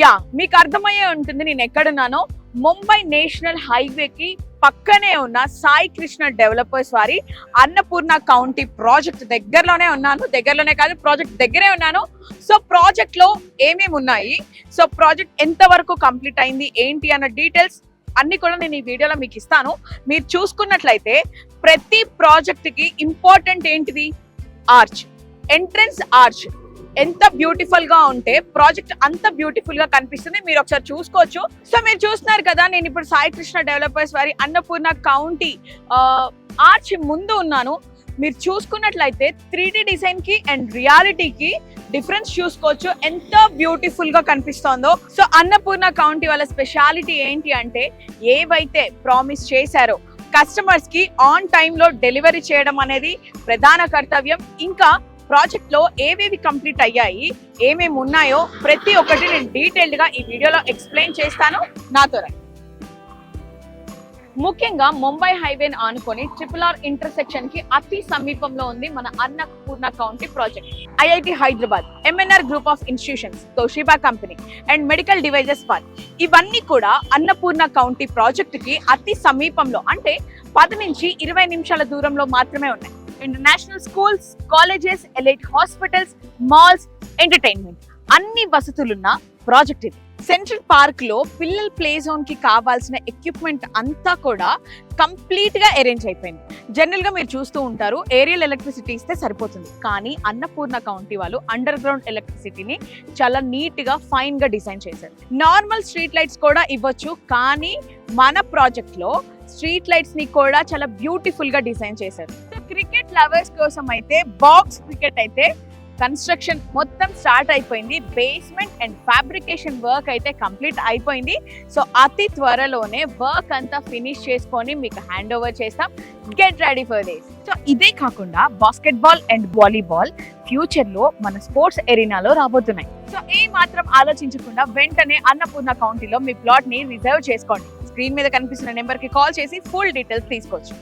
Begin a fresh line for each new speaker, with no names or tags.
Yeah, మీకు అర్థమయ్యే ఉంటుంది నేను ఎక్కడున్నానో. ముంబై నేషనల్ హైవేకి పక్కనే ఉన్న సాయి కృష్ణ డెవలపర్స్ వారి అన్నపూర్ణ కౌంటీ ప్రాజెక్ట్ దగ్గరలోనే ఉన్నాను. దగ్గరలోనే కాదు, ప్రాజెక్ట్ దగ్గరే ఉన్నాను. సో ప్రాజెక్ట్ లో ఏమేమి ఉన్నాయి, సో ప్రాజెక్ట్ ఎంత వరకు కంప్లీట్ అయింది ఏంటి అన్న డీటెయిల్స్ అన్ని కూడా నేను ఈ వీడియోలో మీకు ఇస్తాను. మీరు చూసుకున్నట్లయితే ప్రతి ప్రాజెక్ట్ కి ఇంపార్టెంట్ ఏంటిది? ఆర్చ్, ఎంట్రన్స్ ఆర్చ్ ఎంత బ్యూటిఫుల్ గా ఉంటే ప్రాజెక్ట్ అంత బ్యూటిఫుల్ గా కనిపిస్తుంది. మీరు ఒకసారి చూసుకోవచ్చు. సో మీరు చూస్తున్నారు కదా, నేను ఇప్పుడు సాయి కృష్ణ డెవలపర్స్ వారి అన్నపూర్ణ కౌంటీ ఆర్చ్ ముందు ఉన్నాను. మీరు చూసుకున్నట్లయితే 3D డిజైన్ కి అండ్ రియాలిటీకి డిఫరెన్స్ చూసుకోవచ్చు, ఎంత బ్యూటిఫుల్ గా కనిపిస్తోందో. సో అన్నపూర్ణ కౌంటీ వాళ్ళ స్పెషాలిటీ ఏంటి అంటే, ఏవైతే ప్రామిస్ చేశారో కస్టమర్స్ కి ఆన్ టైమ్ లో డెలివరీ చేయడం అనేది ప్రధాన కర్తవ్యం. ఇంకా ప్రాజెక్ట్ లో ఏవేవి కంప్లీట్ అయ్యాయి, ఏమేమి ఉన్నాయో ప్రతి ఒక్కటి నేను డీటెయిల్డ్ గా ఈ వీడియోలో ఎక్స్ప్లెయిన్ చేస్తాను. నాతో రండి. ముఖ్యంగా ముంబై హైవేని ఆనుకొని RRR ఇంటర్సెక్షన్ కి అతి సమీపంలో ఉంది మన Annapurna county project. IIT Hyderabad, MNR group of institutions, Toshiba company and medical devices park, ఇవన్నీ కూడా అన్నపూర్ణ కౌంటీ ప్రాజెక్ట్ కి అతి సమీపంలో, అంటే 10 నుంచి 20 నిమిషాల దూరంలో మాత్రమే ఉన్నాయి. International schools, colleges, elite hospitals, malls, entertainment అన్ని వసతులున్న ప్రాజెక్ట్ ఇది. సెంట్రల్ పార్క్ లో పిల్లల ప్లే జోన్ కి కావాల్సిన ఎక్విప్మెంట్ అంతా కూడా కంప్లీట్ గా అరేంజ్ అయిపోయింది. జనరల్ గా మీరు చూస్తూ ఉంటారు, ఏరియల్ ఎలక్ట్రిసిటీ ఇస్తే సరిపోతుంది, కానీ అన్నపూర్ణ కౌంటీ వాళ్ళు అండర్ గ్రౌండ్ ఎలక్ట్రిసిటీని చాలా నీట్ గా ఫైన్ గా డిజైన్ చేశారు. నార్మల్ స్ట్రీట్ లైట్స్ కూడా ఇవ్వచ్చు, కానీ మన ప్రాజెక్ట్ లో స్ట్రీట్ లైట్స్ ని కూడా చాలా బ్యూటిఫుల్ గా డిజైన్ చేశారు. క్రికెట్ లవర్స్ కోసం అయితే బాక్స్ క్రికెట్ అయితే కన్స్ట్రక్షన్ మొత్తం స్టార్ట్ అయిపోయింది. బేస్మెంట్ అండ్ ఫ్యాబ్రికేషన్ వర్క్ అయితే కంప్లీట్ అయిపోయింది. సో అతి త్వరలోనే వర్క్ అంతా ఫినిష్ చేసుకొని మీకు హ్యాండ్ ఓవర్ చేస్తాం. Get ready for this. So ఇదే కాకుండా బాస్కెట్బాల్ అండ్ వాలీబాల్ ఫ్యూచర్ లో మన స్పోర్ట్స్ ఎరీనాలో రాబోతున్నాయి. సో ఏ మాత్రం ఆలోచించకుండా వెంటనే అన్నపూర్ణ కౌంటీలో మీ ప్లాట్ ని రిజర్వ్ చేసుకోండి. స్క్రీన్ మీద కనిపిస్తున్న నెంబర్ కి కాల్ చేసి ఫుల్ డీటెయిల్స్ తీసుకోవచ్చు.